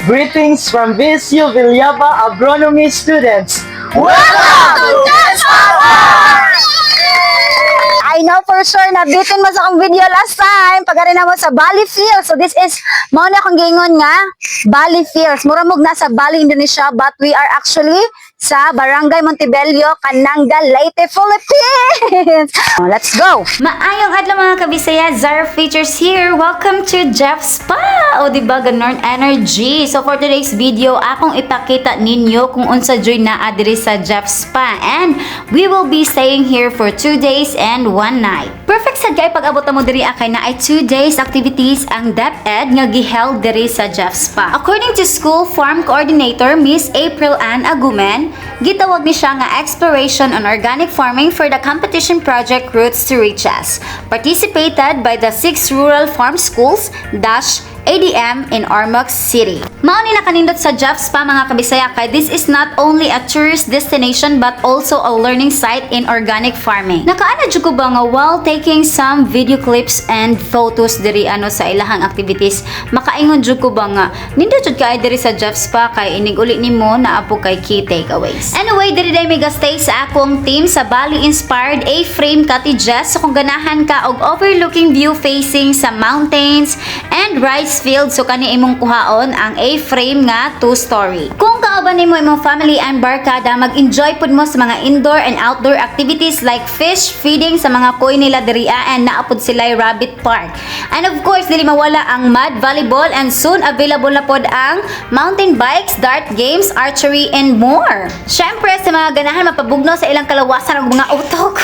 Greetings from VSU Villaba Agronomy students. Welcome to I know for sure na bitin mo sa akong video last time pagari na mo sa Bali Fields. So this is mao na akong gingon nga Bali Fields. Muramog na sa Bali, Indonesia, but we are actually sa Barangay Montebello, Cananga, Leyte, Philippines. Let's go! Maayong adlaw mga kabisaya, Zara Features here. Welcome to Jeff Spa. O diba, ganon energy. So for today's video, akong ipakita ninyo kung unsa joy naa diri sa Jeff Spa. And we will be staying here for 2 days and 1 night. Perfect sad kay pag-abot mo diri akay na ay 2 days activities ang DepEd nga giheld diri sa Jeff Spa. According to School Farm Coordinator Miss April Ann Agumen, gitawag ni siya nga Exploration on Organic Farming for the competition project Roots to Riches, participated by the 6 rural farm schools ADM in Ormoc City. Mao ni nakanindot sa Jeff Spa mga kabisaya kay this is not only a tourist destination but also a learning site in organic farming. Nakaana jud ko ba nga while taking some video clips and photos diri sa ilahang activities, makaingon jud ko ba nga nindot jud kay diri sa Jeff Spa kay inig uli nimo na apo kay key takeaways. Anyway, diri day mega stay sa akong team sa Bali inspired A-frame cottages. So kung ganahan ka og overlooking view facing sa mountains and rice field, so kani imong kuhaon ang A-frame nga 2-story. Kung kauban nimo imong family and barkada, mag-enjoy pud mo sa mga indoor and outdoor activities like fish feeding sa mga koi nila diriya, and naapod sila rabbit park. And of course, dili mawala ang mud volleyball, and soon available na pod ang mountain bikes, dart games, archery, and more. Syempre sa mga ganahan mapabugno sa ilang kalawasan og mga utok.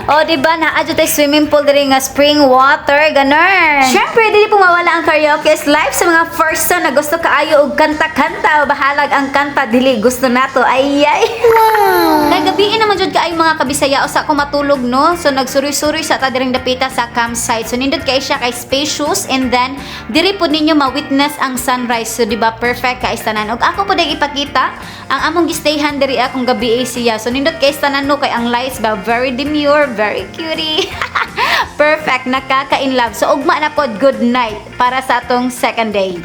O diba, naadyo tay swimming pool diri nga spring water, ganon. Syempre dili po mawala ang karaoke is live sa mga person na gusto kaayo og kanta-kanta. Bahalag ang kanta dili gusto nato. Ayay. Wow. Kay gabi naman jud kaayo mga kabisaya usa ko matulog no. So nagsuroy-suroy sa ta diring dapita sa campsite. So nindot kay siya kay spacious, and then diri pud ninyo ma-witness ang sunrise. So diba perfect kay tanan. Og ako pud ay ipakita ang among gistayhan diri akong gabi siya. So nindot kay tanan no kay ang lights ba very demure, very cutie. Perfect, nakaka-in love. So ugma na pod good night para sa atong second day.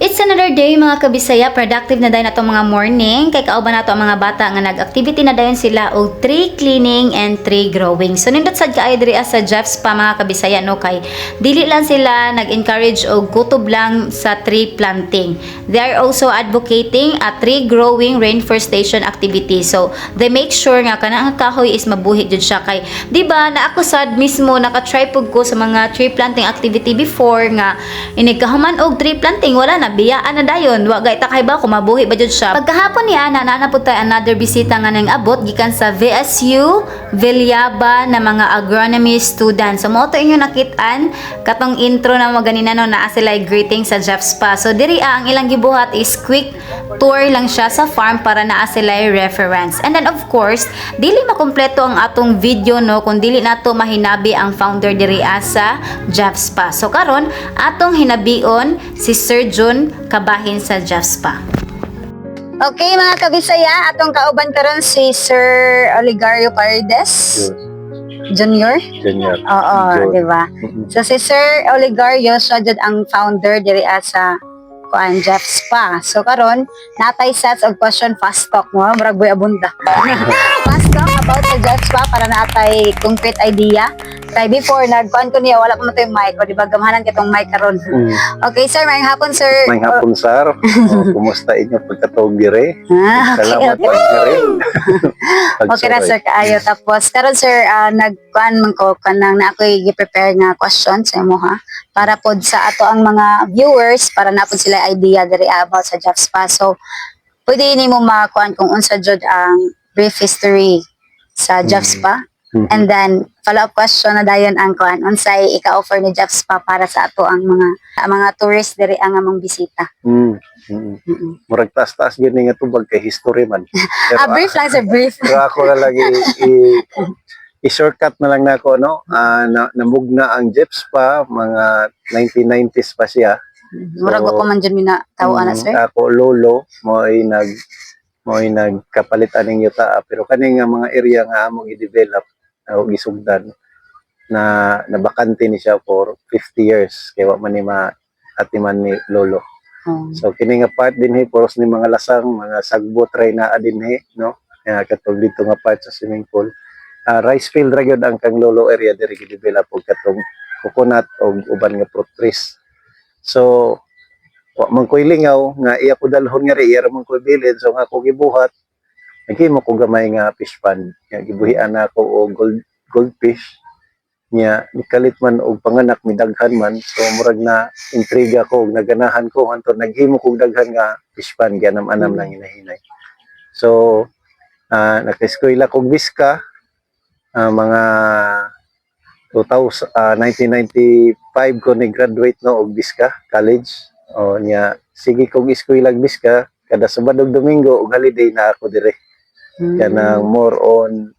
It's another day mga kabisaya, productive na dayon atong mga morning kay kauban nato ang mga bata nga nag-activity na dayon sila og tree cleaning and tree growing. So nindot sad kaayo diri sa Jeff Spa mga kabisaya no kay dili lang sila nag-encourage og kutob lang sa tree planting. They are also advocating a tree growing rainforestation activity. So they make sure nga kanang kahoy is mabuhi jud siya kay di ba na ako sad mismo naka-try pud ko sa mga tree planting activity before nga inigkahuman og tree planting wala na biyaan na dayon wa gay takay ba kumabuhi ba jud siya. Pagkahapon niya na pud tay another bisita nga nang abot gikan sa VSU Villaba na mga agronomy students. So mo to inyo nakitaan katong intro na mo ganina no naa sila greeting sa Jeff Spa. So diri ang ilang gibuhat is quick tour lang siya sa farm para naa sila reference. And then of course dili makumpleto ang atong video no kung dili nato mahinabi ang founder diri sa Jeff Spa. So karon atong hinabion si Sir Jun Kabahin sa Jeff Spa. Okay mga kabisaya, atong kauban karon si Sir Oligario Paredes. Junior? Oo, di ba? So si Sir Oligario siya jud ang founder diri sa Jeff Spa. So karon natay sets of question fast talk mo, murag boy abunda. Fast talk about sa Jeff Spa para natay concrete idea. Kay before nagkuan ko niya wala pa man tay mic, o di ba gamahanan kitong mic karon. Okay sir, mayong hapon sir. Mayong hapon sir. Kumusta inyo pagkatawag dire? Salamat Okay. pag-dire. Okay na sir kaayo, tapos karon sir nagkuan man ko kanang na ako'y gi-prepare nga questions sa imo ha para pod sa ato ang mga viewers para napod sila idea diri about sa Jeff Spa. So pwede nimo makuan kung unsa jud ang brief history sa Jeff Spa. And then follow-up question na dayon ang kuan unsay ika-offer ni Jeff Spa para sa ato ang mga tourist diri ang among bisita. Murag taas-taas gid nga tubag kay history man. Brief lang sir, brief. Pero ako na lagi i-shortcut na lang nako no. Namugna ang Jeff Spa mga 1990s pa siya. Murag ko man dyan minatawaan na sir. Ako lolo mo ay nagkapalitan ning yuta pero kani nga mga area nga among i-develop o gisugdan nabakante ni siya for 50 years kay wa man ni atiman ni lolo. So kini nga part dinhi puros ni mga lasang, mga sagbot ray naa dinhi, no? Katong dito nga part sa swimming pool. Rice field ra gyud ang kang lolo area diri gidevelop og katong coconut o uban nga fruit trees. So wa man koy lingaw nga iya ko dalhon nga ri iya man koy bilid, so nga ako gibuhat naghimo ko gamay nga fish pond nga gibuhian nako og goldfish nya nikalit man og panganak midaghan man, so murag na intriga ko ug naganahan ko hantod naghimo kog daghan nga fish pond ganam-anam lang hinahinay. So naka-eskwela kog biska mga 1995 ko ni graduate no og biska college. O nya sige kog eskwela biska kada Sabado ug Domingo ug holiday na ako dire. Kanang more on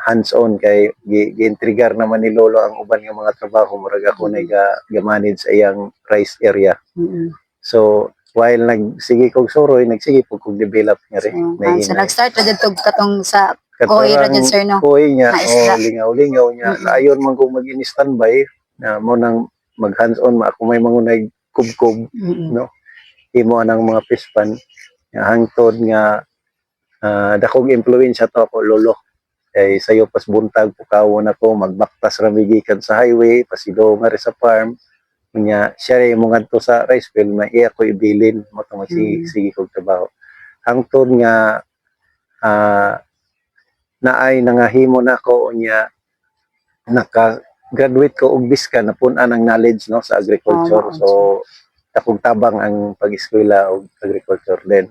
hands-on kay gi-intrigar naman ni lolo ang uban nga mga trabaho murag ako na ga-manage sa iyang rice area. So while nagsige kog suroy nagsige pug kog develop nga ri. So nag-start ra jud katong sa koy ra jud sir no. Koy nya lingaw-lingaw nya ayon man ko mag-in-standby na mo nang mag hands-on ma ako may mangunay kubkob no. Imo anang mga fish pond hangtod nga dakog impluwensya to ako lolo. Kay sayo pas buntag pukawon ako magbaktas ra gikan sa highway pasido nga sa farm nya siya ray mo ngadto sa rice field may iya ko ibilin mo to magsige kog trabaho hangtod nga naay nangahimo na ko nya naka-graduate ko og biska napun-an ang knowledge no sa agriculture. So takog tabang ang pag-eskwela og agriculture din.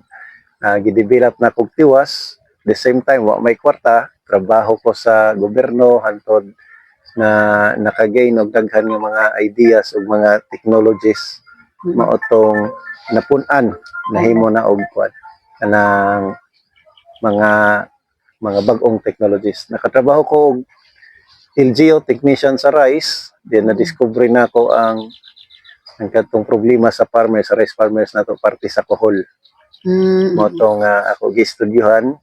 Gidevelop na kog tiwas, the same time wa may kwarta, trabaho ko sa gobyerno hantod na nakagain og daghan nga mga ideas ug mga technologies maotong napun-an nahimo na og kanang mga bag-ong technologies. Nakatrabaho ko og LGU technician sa rice, then na-discover na ko ang katong problema sa farmers, sa rice farmers nato parte sa kohol. Motong ako gi-studyuhan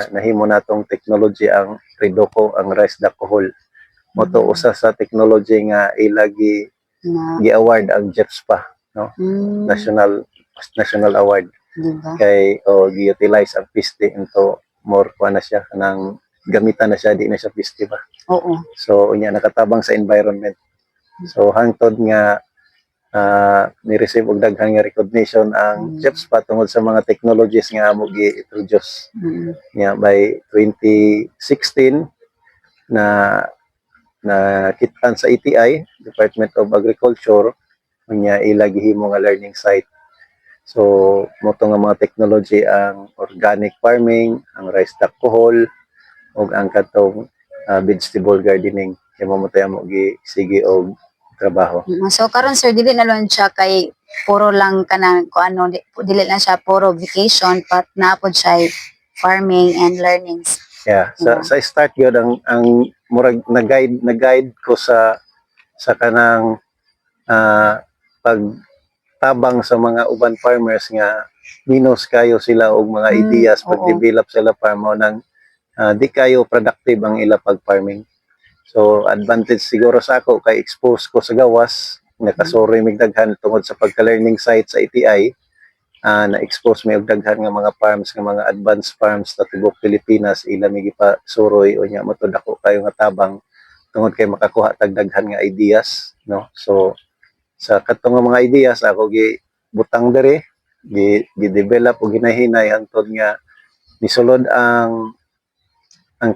nahimo natong technology ang Redoco, ang rice da kohol. Moto usa sa technology nga ilagi gi-award ang JEPSPA, no? National award. Kay gi-utilize ang piste into more na siya kanang gamitan na siya di na siya piste ba. So unya nakatabang sa environment. So hangtod nga ni-receive og daghan nga recognition ang JEPSPA tungod sa mga technologies nga amo gi-introduce. By 2016 na kitaan sa ETI, Department of Agriculture, unya ila gihimo nga learning site. So moto nga mga technology ang organic farming, ang rice duck kohol ug ang katong vegetable gardening. Kay mo tay amo gi-sige og trabaho. So karon sir dili na lang siya kay puro lang kanang kuano dili lang siya puro vacation but naapod siya farming and learnings. Yeah, sa start gyud ang murag na-guide ko sa kanang pagtabang sa mga uban farmers nga minus kayo sila og mga ideas pag-develop sila farm mo nang di kayo productive ang ila pag-farming. So advantage siguro sa ako kay expose ko sa gawas, nakasuri mig daghan tungod sa pagka-learning site sa ETI, na-expose may og daghan nga mga farms nga mga advanced farms sa tibok Pilipinas ila mig ipasuroy o nya matod ako kayo nga tabang tungod kay makakuha tag daghan nga ideas, no? So sa katong mga ideas ako butang dere, gi-develop og ginahinay hangtod nga nisulod ang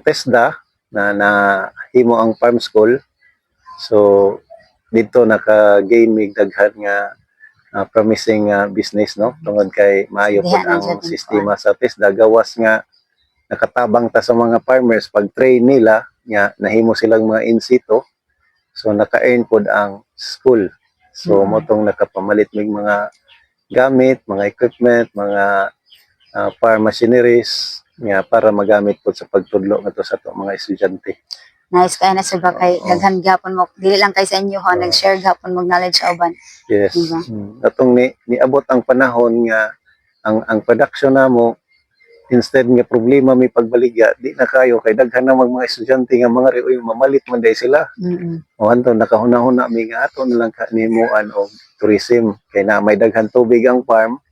TESDA na himo ang farm school. So dito naka-gain mig daghan nga promising business, no? Tungod kay maayo pud ang sistema sa TESDA gawas nga nakatabang ta sa mga farmers pag-train nila nya nahimo silang mga in situ. So naka-earn pud ang school. So motong nakapamalit mig mga gamit, mga equipment, mga farm machineries nga para magamit po sa pagtudlo ngadto sa ato mga estudyante. Nice kay na sir ba kay daghan gyapon mo dili lang kay sa inyo ha nag-share gyapon mo knowledge sa uban. Yes. Atong niabot ang panahon nga ang production namo instead nga problema may pagbaligya, di na kayo kay daghan na mga estudyante nga mga riuy mamalit man day sila. O anto nakahuna-huna mi nga ato na lang kanimuan og tourism kay na may daghan tubig ang farm.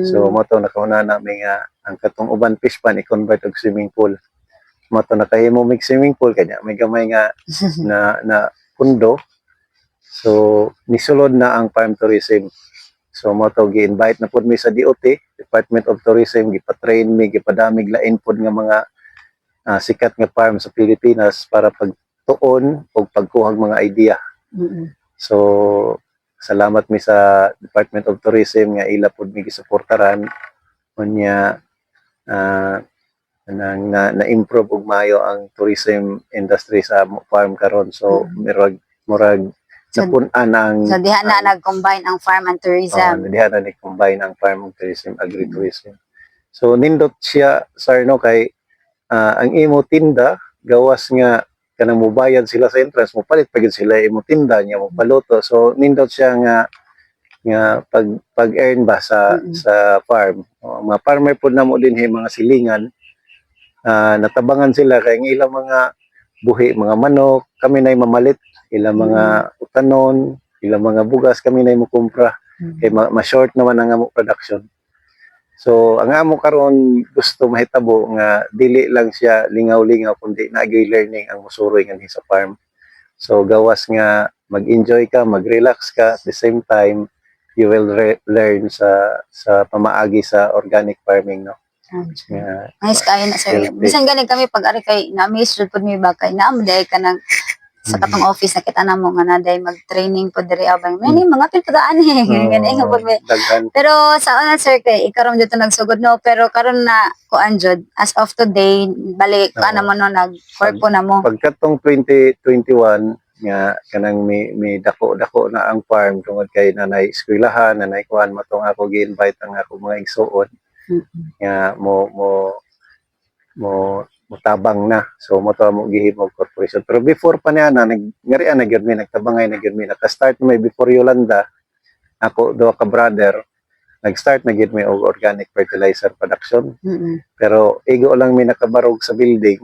So mo to nakahuna na mi nga ang katong uban fish pan i-convert og swimming pool. Mo to nakahimo mig swimming pool kanya may gamay nga na pundo. So nisulod na ang farm tourism. So mo to gi-invite na pud mi sa DOT, Department of Tourism, gipa-train mi, gipadamig lain pud nga mga sikat nga farm sa Pilipinas para pagtuon o pagkuhag mga idea. So salamat mi sa Department of Tourism nga ila pud mi gisuportaran unya na-improve og maayo ang tourism industry sa farm karon. So murag napunan ang So diha na nag-combine ang farm and tourism. diha na ni-combine ang farm tourism, agritourism. So nindot siya sir no kay ang imo tinda gawas nga kanang mobayad sila sa entrance, mopalit pagid sila imo tinda niya mopaluto. So nindot siya nga pag-earn ba sa farm. Mga farmer pud namo dinhi mga silingan, natabangan sila kay ang ilang mga buhi, mga manok, kami nay mamalit, ilang mga utanon, ilang mga bugas kami nay mokumpra. Kay ma-short naman ang amo production. So ang amo karon gusto mahitabo nga dili lang siya lingaw-lingaw kundi naagay learning ang musuroy nganhi sa farm. So gawas nga mag-enjoy ka, mag-relax ka, at the same time you will learn sa pamaagi sa organic farming, no. Nice kayo na sir. Bisan galing kami pag ari kay na-miss jud pud mi ba kay naamday ka nang sa katong office nakita na mo nga naday mag-training po diri abang may mga pagdaan gani nga pud mi. Pero sa una sir kay ikaron jud nagsugod no pero karon na kuan jud as of today balik ka na mo no nag-work po na mo. Pagkatong 2021 nga kanang may dako na ang farm tungod kay nanay eskwelahan, nanay kuan matong ako gi-invite ang ako mga igsuon. Nga mo tabang na. So mo to mo gihimo corporation. Pero before pa niya na nagngari na gyud mi nagtabangay na gyud mi naka-start may before Yolanda. Ako do ka brother nag-start na gyud mi og organic fertilizer production. Pero igo lang mi nakabarog sa building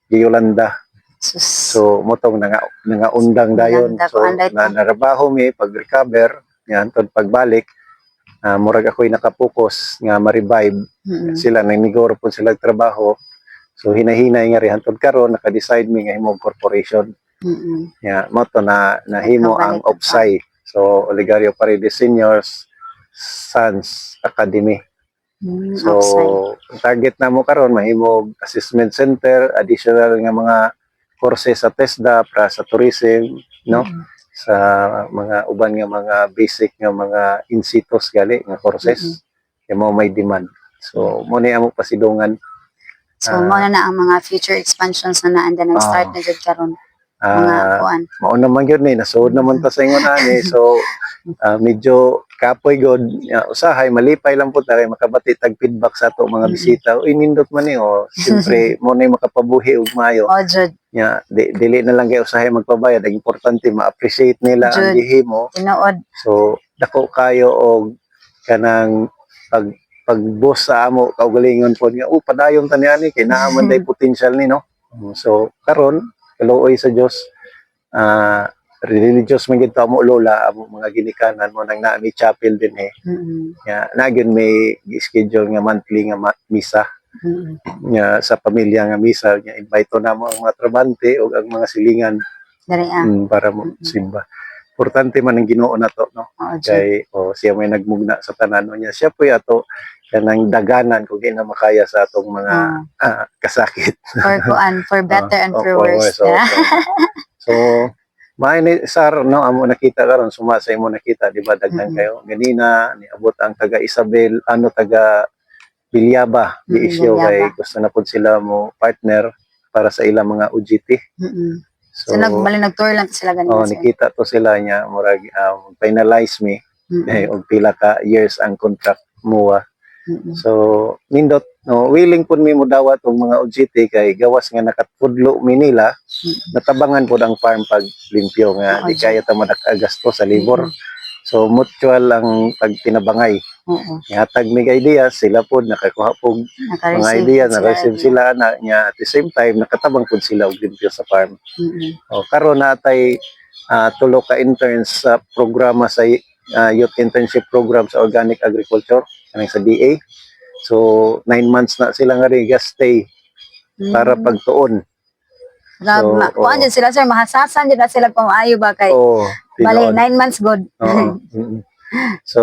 gi Yolanda. So mo tong undang dayon. So narabaho mi pag-recover yan tod pagbalik. Murag ako'y nakapokus nga ma-revive sila naniguro po sila trabaho. So hinahinay nga ri hantod karon naka-decide mi nga himo corporation. Mo to na nahimo ang OPSAI. So Oligario Paredes Seniors Sons Academy. So target na mo karon mahimo assessment center, additional nga mga courses sa TESDA para sa tourism, no? Sa mga uban nga mga basic nga mga in situ gali nga courses kay mo may demand. So mo ni amo pasidungan. So mo na ang mga future expansions na naanda nag-start na jud karon. Mga kuan. Mao naman gyud ni nasuod naman ta sa ingon ani. So medyo kapoy god usahay malipay lang po ta kay makabati tag feedback sa ato mga bisita. Uy nindot man ni siyempre mo nay makapabuhi og maayo. Jud. Dili na lang kay usahay magpabayad, ang importante ma-appreciate nila ang gihimo. Tinuod. So dako kayo og kanang pag-boss sa amo kaugalingon po nga padayon ta niani kay naa man day potential ni, no. So karon kaluoy sa Dios religious man gid ta mo lola amo mga ginikanan mo nang naa mi chapel din na gyud may schedule nga monthly nga misa nga sa pamilya nga misa nga invite na mo ang mga trabante o ang mga silingan para mo simba. Importante man ang Ginoo nato, no. Kay siya may nagmugna sa tanan niya. Siya po ato kanang daganan kung di na makaya sa atong mga kasakit. For better and for worse. So may ni sar no amo nakita karon sumasa imo nakita di ba daghan kayo ganina niabot ang taga Isabel taga Bilyaba di isyo kay gusto na pud sila mo partner para sa ilang mga UGT. So nag-tour lang sila ganina. Nakita to sila niya murag finalize mi og pila ka years ang contract muwa. So nindot willing pud mi mo dawat og mga UGT kay gawas nga nakatudlo mi nila natabangan pud ang farm pag limpyo nga di kaya ta madag-agasto sa labor. So mutual ang pagtinabangay. Oo. Ihatag mig ideas, sila po nakakuha po mga Naka-receive ideas, sila. na-receive sila na niya at the same time nakatabang po sila og limpyo sa farm. O karon natay tulo ka interns sa programa sa youth internship program sa organic agriculture kaning sa DA. So 9 months na sila nga rin stay para pagtuon. So, kuan dyan sila sir, mahasasan dyan na sila pamaayo ba kay Oh, bali tinuod. 9 months good. Oo. So,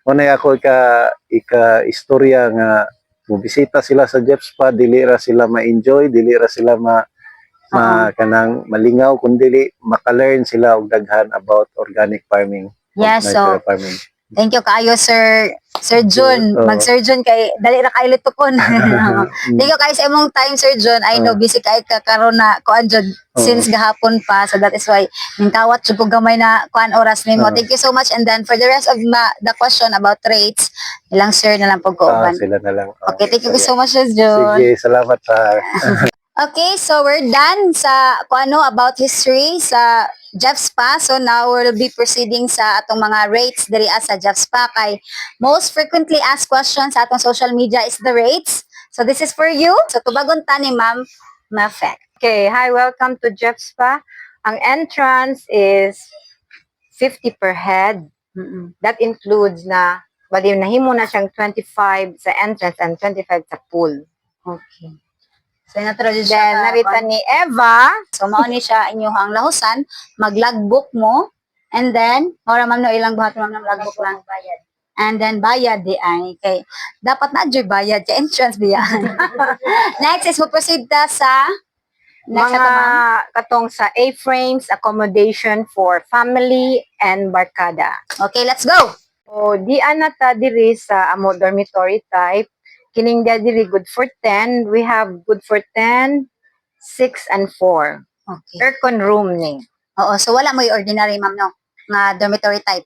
una ako ika-istorya nga mubisita sila sa Jeff Spa, dili ra sila ma-enjoy, dili ra sila kanang malingaw kundi maka-learn sila og daghan about organic farming. Yeah, natural so farming. thank you kaayo sir Jun. Oo. Mag-Sir Jun kay dali ra kay litukon. Thank you kay sa imong time Sir Jun. I know busy kay ka karon na kuan jud since gahapon pa, so that is why ningkawat jud ko gamay na kuan oras nimo. Thank you so much, and then for the rest of the question about rates, ilang sir na lang pagkuuban. Sila na lang. Okay, thank you so much Sir Jun. Sige, salamat pa. Okay, so we're done sa kung ano about history sa Jeff Spa. So now we'll be proceeding sa atong mga rates diri sa Jeff Spa. Kay most frequently asked questions sa atong social media is the rates. So this is for you. So tubagon ta ni Ma'am Mafek. Okay, hi, welcome to Jeff Spa. Ang entrance is 50 per head. That includes na, bali nahimo na siyang 25 sa entrance and 25 sa pool. Okay. So na-introduce Then, siya. narita ni Eva. So mao ni siya inyong lahusan, mag-logbook mo, and then ora man no ilang buhat man logbook lang bayad. And then bayad di ay kay dapat na joy bayad sa entrance biya. Next is mo proceed ta sa next Mga ato ma'am. katong sa A-frames, accommodation for family and barkada. Okay, let's go. So, di anata diri sa amo dormitory type. Kining dia diri good for 10. We have good for 10, 6, and 4. Okay. Aircon room ni. Oo, so wala mo yung ordinary ma'am no nga dormitory type.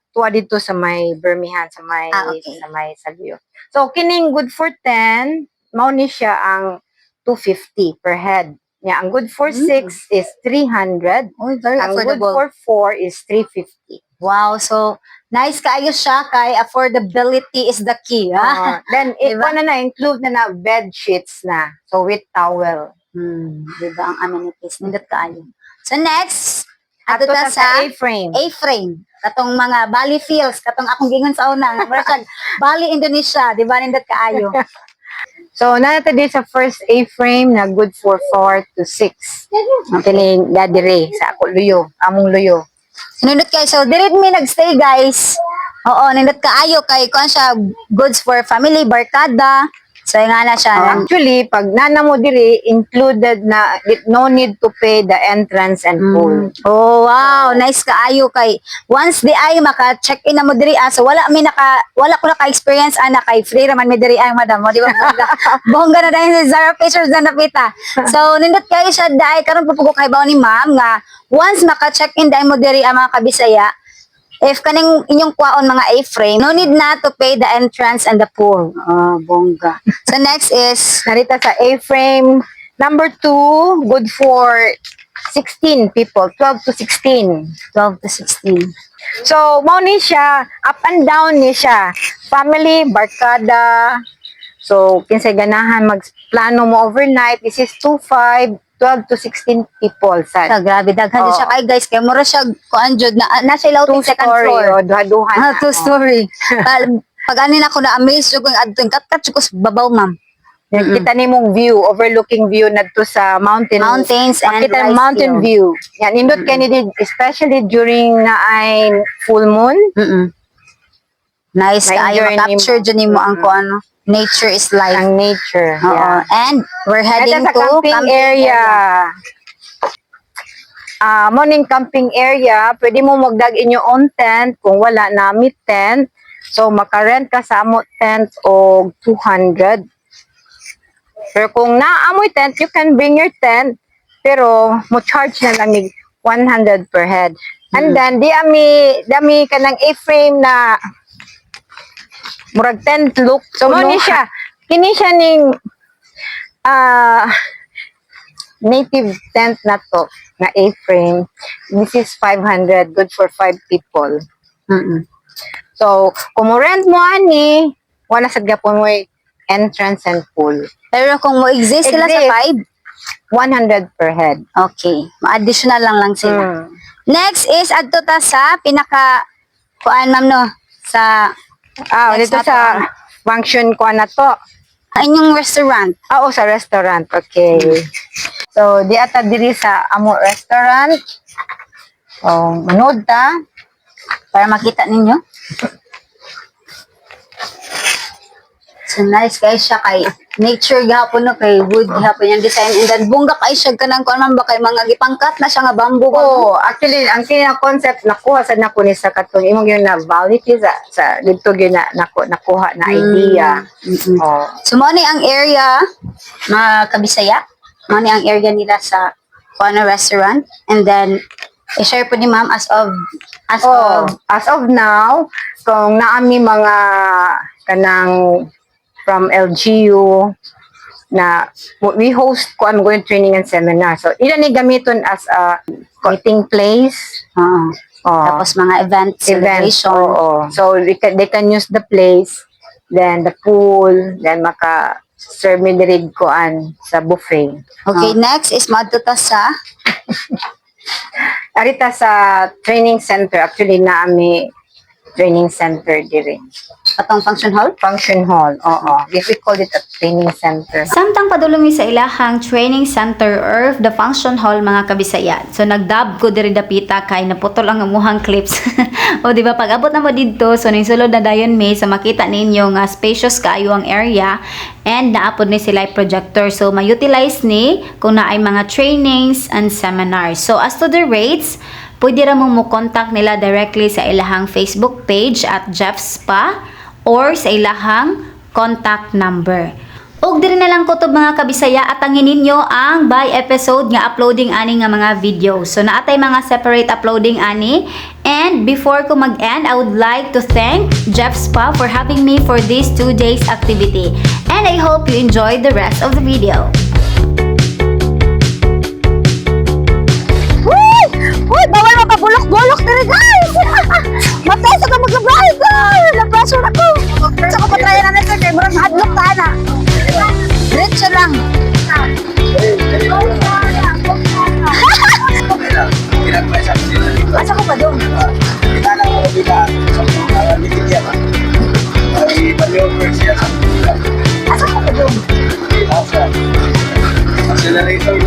Tuwa dito sa may Birmingham, sa may Okay. sa may Salvio. So kining good for 10, mao ni siya ang 250 per head. Yeah, ang good for 6 is 300. Oh, very Ang good affordable. for 4 is 350. Wow, so nice kaayo siya kay affordability is the key. Ha? Then Diba? include na bed sheets na. So with towel. Diba ang amenities nindot kaayo. So next, Ato ato ta sa A-frame. A-frame. Katong mga Bali feels, katong akong gingon sa una, nga Bali Indonesia, di ba nindot kaayo? So nata di sa first A-frame na good for 4 to 6. Kining dadire sa ako luyo, among luyo. Nindot kayo. So, dirit mi nagstay, guys. Oo, nindot kaayo kay kuan siya goods for family, barkada. So, nga na siya. Actually, pag nana mo diri, included na, no need to pay the entrance and pool. Oh, wow. Nice kaayo kay once di ay maka-check-in na mo diri. So, wala ko naka-experience ana kay free raman mi diri ay madam mo, di ba? Bongga na dahil sa Zara Pictures na napita. So, nindot kayo siya dahil karon pupugo kay bawo ni ma'am nga once maka-check-in dahil mo diri ang mga kabisaya, if kaning inyong kwaon mga A-frame, no need na to pay the entrance and the pool. Bongga. So next is Narita sa A-frame, number 2, good for 16 people, 12 to 16. 12 to 16. So, mao ni siya, up and down ni siya. Family, barkada. So, kinsay ganahan magplano mo overnight, this is 2-5, 12 to 16 people sa Grabe, daghan din siya kay guys. Kaya mura siya kuan jud na siya lauting second two-story floor. o duha-duha na. Two story. Pag anin ako na amaze jud kung adto kat ko sa babaw ma'am. Kita nimong view, overlooking view nadto sa Mountains and makita rice mountain field. view. Yan, indot Kennedy, especially during na ay full moon. Nice kaayo Na-enjoy capture nimo. jud nimo ang kuan. Nature is life. Ang nature. Oo. Yeah. And we're heading Ito sa to camping area. Morning camping area, pwede mo magdag inyo own tent kung wala na tent. So, makarent ka sa amo tent o 200. Pero kung naamoy tent, you can bring your tent. Pero, mo charge na lang ni 100 per head. And then, dami ka ng A-frame na murag tent look. So, mo ni siya. Kini siya ning native tent na to, na A-frame. This is 500, good for 5 people. So, kung mo rent mo ani, wala sa gapon mo entrance and pool. Pero kung mo exist sila sa Exist. 5, 100 per head. okay. Ma-additional lang sila. Mm. Next is adto ta sa pinaka kuan ma'am no sa Next Dito na to, sa function ko na to. inyong restaurant. Sa restaurant. Okay. So, di ata diri sa amo restaurant. So, manood ta. Para makita ninyo. So nice guys siya kay nature gihapon no kay wood gihapon yung design and then bungga kay siya kanang kuan man ba kay mga gipangkat na siya nga bamboo ba? Actually, ang kinang concept nakuha sa nako ni sa katong imong yun na validity sa dito gyud na nakuha na idea. Oh. So mo ni ang area mga kabisaya. Mo ni ang area nila sa kuan na restaurant and then i-share po ni ma'am as of As of now, kung naami mga kanang from LGU na we host ko I'm going training and seminar. So, ilan ni gamiton as a meeting place. tapos mga event celebration. So, they can use the place, then the pool, then maka-serve me dirig koan sa buffet. Okay, next is madto ta sa Arita sa training center. Actually, naami training center diri. atong function hall. Function hall, oo. We call it a training center. Samtang padulong sa ilahang training center or the function hall mga kabisaya. So nagdab ko diri dapita kay naputol ang amuhang clips. O di ba pag abot na mo didto so ning sulod na dayon may sa makita ninyo nga spacious kaayo ang area and naapod ni sila projector. So ma-utilize ni kung naay mga trainings and seminars. So as to the rates, pwede ra mo contact nila directly sa ilahang Facebook page at Jeff Spa or sa ilahang contact number. Og diri na lang kutob mga kabisaya at angin ninyo ang by episode nga uploading ani nga mga video. So naatay mga separate uploading ani. And before ko mag-end, I would like to thank Jeff Spa for having me for this 2 days activity. And I hope you enjoyed the rest of the video. Uy, bawal makabulok-bulok diri guys. Matay sa ka mag-ride. Nagpressure ako. Sa ko patraya na nito kay murag hadlok ka na. Diretso lang. Asa ko pa doon? Asa ko pa doon? Accelerator